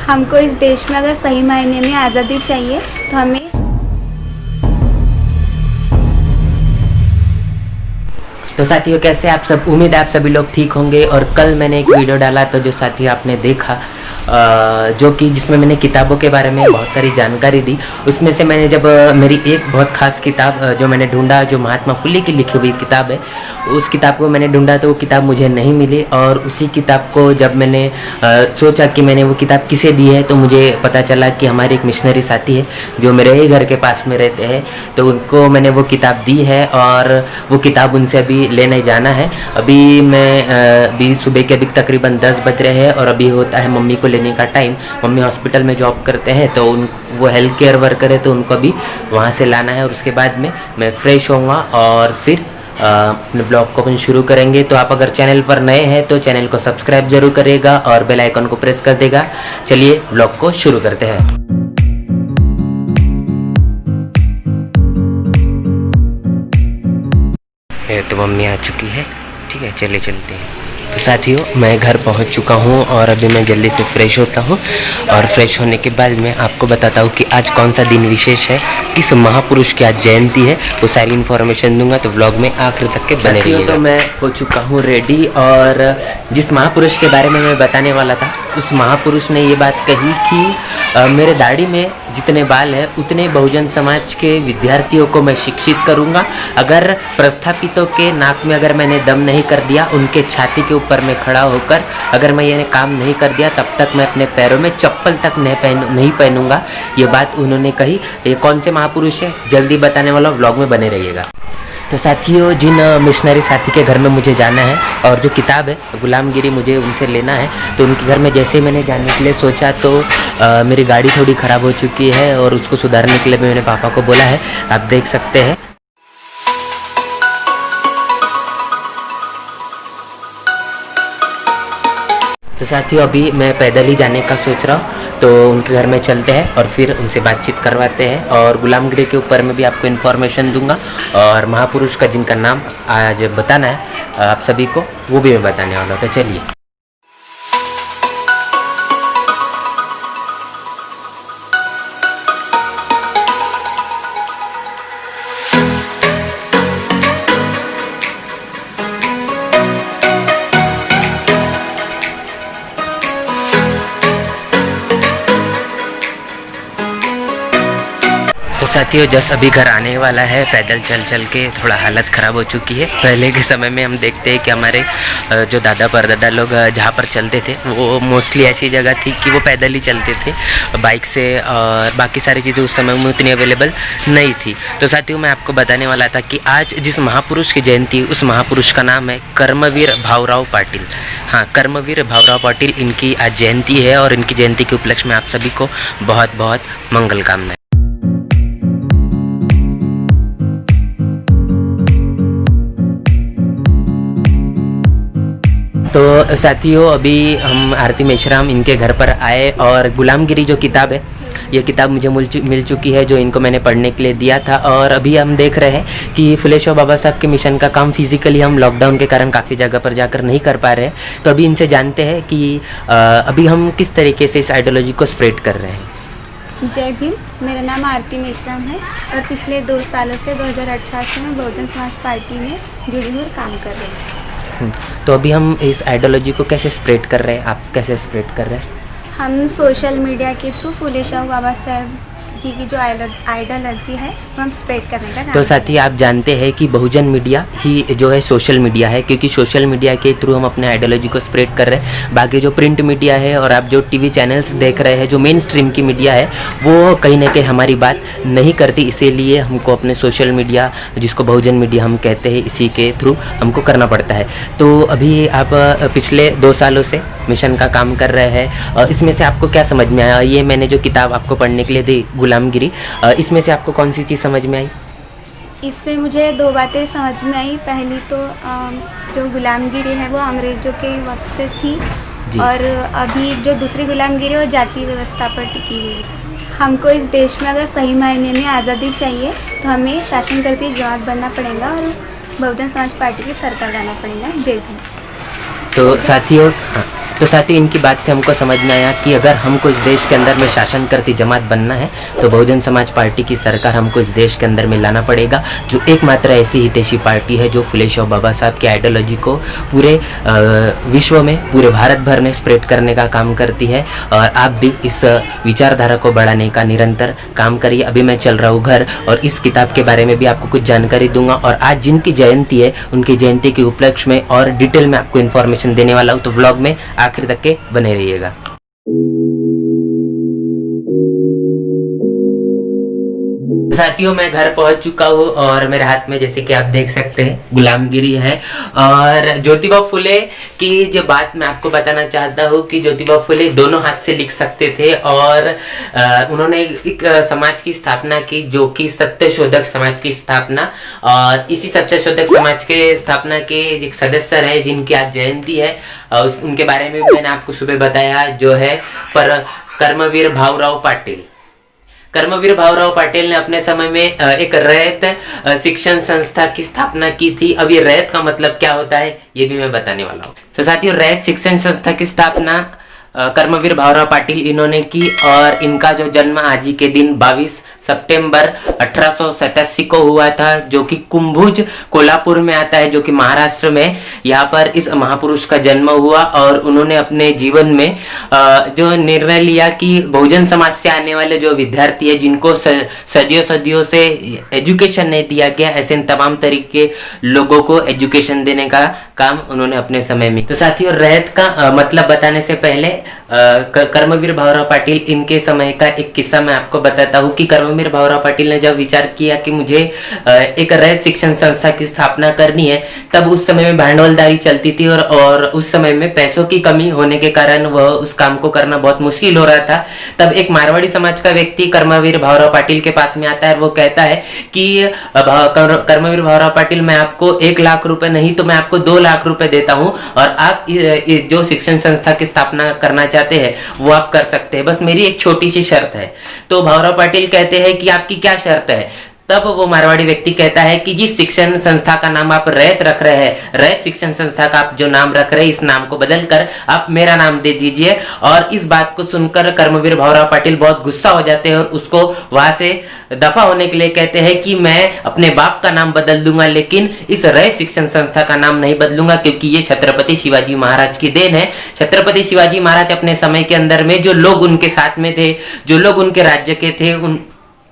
हमको इस देश में अगर सही मायने में आज़ादी चाहिए तो हमें तो साथियों कैसे आप सब, उम्मीद है आप सभी लोग ठीक होंगे। और कल मैंने एक वीडियो डाला तो जो साथी आपने देखा जो कि जिसमें मैंने किताबों के बारे में बहुत सारी जानकारी दी। उसमें से मैंने जब मेरी एक बहुत खास किताब जो मैंने ढूंढा, जो महात्मा फुले की लिखी हुई किताब है, उस किताब को मैंने ढूंढा तो वो किताब मुझे नहीं मिली। और उसी किताब को जब मैंने सोचा कि मैंने वो किताब किसे दी है तो मुझे पता चला कि हमारे एक मिशनरी साथी है जो मेरे ही घर के पास में रहते हैं, तो उनको मैंने वो किताब दी है और वो किताब उनसे अभी लेने जाना है। अभी मैं अभी सुबह के अभी तकरीबन 10 बज रहे हैं और अभी होता है मम्मी को लेने का टाइम। मम्मी हॉस्पिटल में जॉब करते हैं तो वो हेल्थ केयर वर्कर है, तो उनको अभी वहाँ से लाना है और उसके बाद में मैं फ्रेश होऊंगा और फिर अपने ब्लॉग को अपन शुरू करेंगे। तो आप अगर चैनल पर नए हैं तो चैनल को सब्सक्राइब जरूर करिएगा और बेल आइकन को प्रेस कर देगा। चलिए ब्लॉग को शुरू करते हैं। तो मम्मी आ चुकी है, ठीक है, चलिए चलते हैं। तो साथियों मैं घर पहुंच चुका हूं और अभी मैं जल्दी से फ्रेश होता हूं और फ्रेश होने के बाद मैं आपको बताता हूं कि आज कौन सा दिन विशेष है, किस महापुरुष की आज जयंती है, वो सारी इन्फॉर्मेशन दूंगा। तो व्लॉग में आखिर तक के बने रहिएगा। तो मैं हो चुका हूं रेडी और जिस महापुरुष के बारे में मैं बताने वाला था उस महापुरुष ने ये बात कही कि मेरे दाढ़ी में जितने बाल हैं उतने बहुजन समाज के विद्यार्थियों को मैं शिक्षित करूंगा। अगर प्रस्थापितों के नाक में अगर मैंने दम नहीं कर दिया, उनके छाती के ऊपर में खड़ा होकर अगर मैं ये काम नहीं कर दिया, तब तक मैं अपने पैरों में चप्पल तक नहीं पहनूंगा। ये बात उन्होंने कही। ये कौन से महापुरुष है जल्दी बताने वाला, व्लॉग में बने रहिएगा। तो साथियों जिन मिशनरी साथी के घर में मुझे जाना है और जो किताब है गुलामगिरी मुझे उनसे लेना है, तो उनके घर में जैसे ही मैंने जाने के लिए सोचा तो मेरी गाड़ी थोड़ी ख़राब हो चुकी है और उसको सुधारने के लिए मैंने पापा को बोला है, आप देख सकते हैं। तो साथियों अभी मैं पैदल ही जाने का सोच रहा हूँ, तो उनके घर में चलते हैं और फिर उनसे बातचीत करवाते हैं और गुलामगिरी के ऊपर में भी आपको इन्फॉर्मेशन दूंगा और महापुरुष का जिनका नाम आज बताना है आप सभी को वो भी मैं बताने वाला हूँ। तो चलिए। तो साथियों जस अभी घर आने वाला है, पैदल चल चल के थोड़ा हालत ख़राब हो चुकी है। पहले के समय में हम देखते हैं कि हमारे जो दादा परदादा लोग जहाँ पर चलते थे वो मोस्टली ऐसी जगह थी कि वो पैदल ही चलते थे बाइक से, और बाकी सारी चीज़ें उस समय में उतनी अवेलेबल नहीं थी। तो साथियों मैं आपको बताने वाला था कि आज जिस महापुरुष की जयंती, उस महापुरुष का नाम है कर्मवीर भाऊराव पाटिल। हाँ, कर्मवीर भाऊराव पाटिल, इनकी आज जयंती है और इनकी जयंती के उपलक्ष्य में आप सभी को बहुत बहुत मंगल कामनाएं। तो साथियों अभी हम आरती मेश्राम इनके घर पर आए और गुलामगिरी जो किताब है, ये किताब मुझे मिल चुकी है जो इनको मैंने पढ़ने के लिए दिया था। और अभी हम देख रहे हैं कि फुले शाह बाबा साहब के मिशन का काम फिजिकली हम लॉकडाउन के कारण काफ़ी जगह पर जाकर नहीं कर पा रहे हैं। तो अभी इनसे जानते हैं कि अभी हम किस तरीके से इस आइडियोलॉजी को स्प्रेड कर रहे हैं। जय भीम। मेरा नाम आरती मेश्राम है और पिछले 2 सालों से 2018 से मैं बहुजन समाज पार्टी में जुड़ी हुई काम कर रही हूँ। तो अभी हम इस आइडियोलॉजी को कैसे स्प्रेड कर रहे हैं, आप कैसे स्प्रेड कर रहे हैं? हम सोशल मीडिया के थ्रू फुले शाह बाबा साहब जी की जो आइडियोलॉजी है वो हम स्प्रेड करने का काम। तो साथी आप जानते हैं कि बहुजन मीडिया ही जो है सोशल मीडिया है, क्योंकि सोशल मीडिया के थ्रू हम अपने आइडियोलॉजी को स्प्रेड कर रहे हैं। बाकी जो प्रिंट मीडिया है और आप जो टीवी चैनल्स देख रहे हैं, जो मेन स्ट्रीम की मीडिया है, वो कहीं ना कहीं हमारी बात नहीं करती। इसीलिए हमको अपने सोशल मीडिया, जिसको बहुजन मीडिया हम कहते हैं, इसी के थ्रू हमको करना पड़ता है। तो अभी आप पिछले 2 सालों से मिशन का काम कर रहे हैं और इसमें से आपको क्या समझ में आया? ये मैंने जो किताब आपको पढ़ने के लिए दी गुलामगिरी, इसमें से आपको कौन सी चीज़ समझ में आई? इसमें मुझे 2 बातें समझ में आई। पहली तो जो गुलामगिरी है वो अंग्रेज़ों के वक्त से थी और अभी जो दूसरी गुलामगिरी है वो जाति व्यवस्था पर टिकी हुई है। हमको इस देश में अगर सही मायने में आज़ादी चाहिए तो हमें शासन करती जमात बनना पड़ेगा और बहुजन समाज पार्टी की सरकार लाना पड़ेगा। जय भीम। तो साथियों तो साथ ही इनकी बात से हमको समझ में आया कि अगर हमको इस देश के अंदर में शासन करती जमात बनना है तो बहुजन समाज पार्टी की सरकार हमको इस देश के अंदर में लाना पड़ेगा, जो एकमात्र ऐसी हितैषी पार्टी है जो फुले शाह बाबा साहब की आइडियोलॉजी को पूरे विश्व में, पूरे भारत भर में स्प्रेड करने का काम करती है। और आप भी इस विचारधारा को बढ़ाने का निरंतर काम करिए। अभी मैं चल रहा हूँ घर और इस किताब के बारे में भी आपको कुछ जानकारी दूंगा, और आज जिनकी जयंती है उनकी जयंती के उपलक्ष्य में और डिटेल में आपको इन्फॉर्मेशन देने वाला हूँ, तो व्लॉग में आखिर तक के बने रहिएगा। साथियों, मैं घर पहुंच चुका हूँ और मेरे हाथ में जैसे कि आप देख सकते हैं गुलामगिरी है। और ज्योतिबा फुले की जो बात मैं आपको बताना चाहता हूँ कि ज्योतिबा फुले दोनों हाथ से लिख सकते थे और उन्होंने एक समाज की स्थापना की जो कि सत्यशोधक समाज की स्थापना, और इसी सत्यशोधक समाज के स्थापना के एक सदस्य रहे जिनकी आज जयंती है। उनके बारे में मैंने आपको सुबह बताया, जो है पर कर्मवीर भाऊराव पाटिल। कर्मवीर भाऊराव पाटिल ने अपने समय में एक रैयत शिक्षण संस्था की स्थापना की थी। अब ये रैयत का मतलब क्या होता है ये भी मैं बताने वाला हूँ। तो साथियों, रैयत शिक्षण संस्था की स्थापना कर्मवीर भाऊराव पाटिल इन्होंने की, और इनका जो जन्म आज ही के दिन 22 सितंबर 1887 को हुआ था, जो कि कुंभुज कोल्हापुर में आता है, जो कि महाराष्ट्र में। यहाँ पर इस महापुरुष का जन्म हुआ और उन्होंने अपने जीवन में जो निर्णय लिया कि बहुजन समाज से आने वाले जो विद्यार्थी है जिनको सदियों से एजुकेशन नहीं दिया गया, ऐसे तमाम तरीके लोगों को एजुकेशन देने का काम उन्होंने अपने समय में। तो साथियों, रैयत का मतलब बताने से पहले कर्मवीर भाऊराव पाटिल इनके समय का एक किस्सा मैं आपको बताता हूँ कि कर्मवीर भाऊराव पाटिल ने जब विचार किया कि मुझे एक रैयत शिक्षण संस्था की स्थापना करनी है, तब उस समय में भांडवलदारी चलती थी और उस समय में पैसों की कमी होने के कारण वह उस काम को करना बहुत मुश्किल हो रहा था। तब एक मारवाड़ी समाज का व्यक्ति कर्मवीर भाऊराव पाटिल के पास में आता है और वो कहता है कि कर्मवीर भाऊराव पाटिल, मैं आपको 1 लाख रुपए नहीं तो मैं आपको 2 लाख रुपए देता हूँ, और आप जो शिक्षण संस्था की स्थापना करना चाहते हैं वो आप कर सकते हैं, बस मेरी एक छोटी सी शर्त है। तो भाऊराव पाटिल कहते हैं कि आपकी क्या शर्त है? तब वो मारवाड़ी व्यक्ति कहता है कि जिस शिक्षण संस्था का नाम आप रैयत रख रहे हैं, रैयत शिक्षण संस्था का आप जो नाम रख रहे हैं, इस नाम को बदलकर आप मेरा नाम दे दीजिए। और इस बात को सुनकर कर्मवीर भाऊराव पाटिल बहुत गुस्सा हो जाते हैं और उसको वहां से दफा होने के लिए कहते हैं कि मैं अपने बाप का नाम बदल दूंगा, लेकिन इस रैयत शिक्षण संस्था का नाम नहीं बदलूंगा, क्योंकि ये छत्रपति शिवाजी महाराज की देन है। छत्रपति शिवाजी महाराज अपने समय के अंदर में जो लोग उनके साथ में थे, जो लोग उनके राज्य के थे,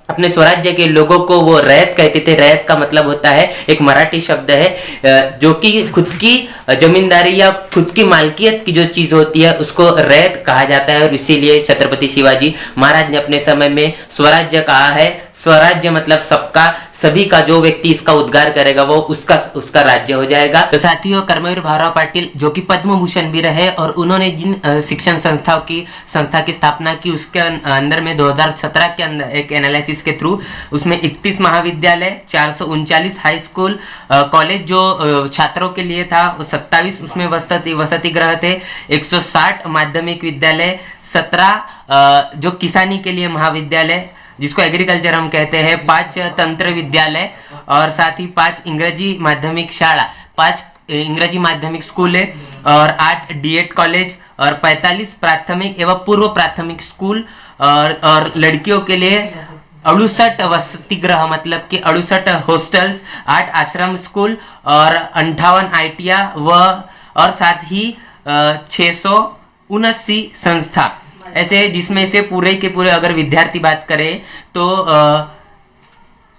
अपने स्वराज्य के लोगों को वो रैयत कहते थे। रैयत का मतलब होता है, एक मराठी शब्द है, जो कि खुद की जमींदारी या खुद की मालकियत की जो चीज होती है उसको रैयत कहा जाता है। और इसीलिए छत्रपति शिवाजी महाराज ने अपने समय में स्वराज्य कहा है। स्वराज्य मतलब सबका, सभी का, जो व्यक्ति इसका उद्गार करेगा वो उसका राज्य हो जाएगा। तो साथियों, कर्मवीर भाऊराव पाटिल जो कि पद्म भूषण भी रहे, और उन्होंने जिन शिक्षण संस्था की स्थापना की उसके अंदर में 2017 के अंदर एक एनालिसिस के थ्रू उसमें 31 महाविद्यालय, 439 हाई स्कूल कॉलेज जो छात्रों के लिए था, 27 उसमें वसति गृह थे, 160 माध्यमिक विद्यालय, 17 जो किसानी के लिए महाविद्यालय जिसको एग्रीकल्चर हम कहते हैं, 5 तंत्र विद्यालय, और साथ ही 5 इंग्रजी माध्यमिक शाला, 5 इंग्रजी माध्यमिक स्कूल है, और 8 डीएड कॉलेज, और 45 प्राथमिक एवं पूर्व प्राथमिक स्कूल, और लड़कियों के लिए 68 वसति गृह मतलब कि 68 हॉस्टल्स, 8 आश्रम स्कूल, और 58 आईटीआई और साथ ही 679 संस्था ऐसे, जिसमें से पूरे के पूरे अगर विद्यार्थी बात करें तो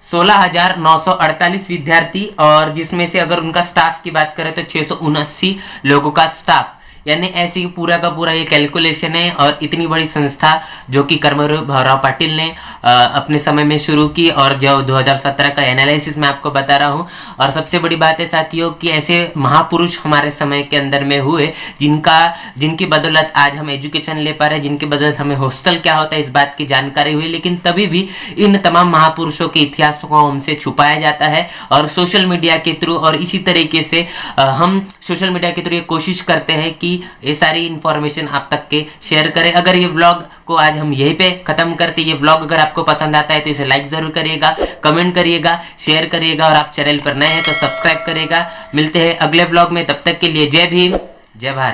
16,948 विद्यार्थी, और जिसमें से अगर उनका स्टाफ की बात करें तो 679 लोगों का स्टाफ। यानी ऐसी पूरा का पूरा ये कैलकुलेशन है। और इतनी बड़ी संस्था जो कि कर्मवीर भाऊराव पाटिल ने अपने समय में शुरू की, और जो 2017 का एनालिसिस मैं आपको बता रहा हूँ। और सबसे बड़ी बात है साथियों कि ऐसे महापुरुष हमारे समय के अंदर में हुए जिनकी बदौलत आज हम एजुकेशन ले पा रहे हैं, जिनकी बदौलत हमें हॉस्टल क्या होता है इस बात की जानकारी हुई। लेकिन तभी भी इन तमाम महापुरुषों के इतिहास को हमसे छुपाया जाता है, और सोशल मीडिया के थ्रू, और इसी तरीके से हम सोशल मीडिया के थ्रू ये कोशिश करते हैं कि ये सारी इंफॉर्मेशन आप तक के शेयर करें। अगर ये व्लॉग को आज हम यहीं पे खत्म करते, ये व्लॉग अगर आपको पसंद आता है तो इसे लाइक जरूर करिएगा, कमेंट करिएगा, शेयर करिएगा, और आप चैनल पर नए हैं तो सब्सक्राइब करिएगा। मिलते हैं अगले व्लॉग में, तब तक के लिए जय भीम, जय भारत।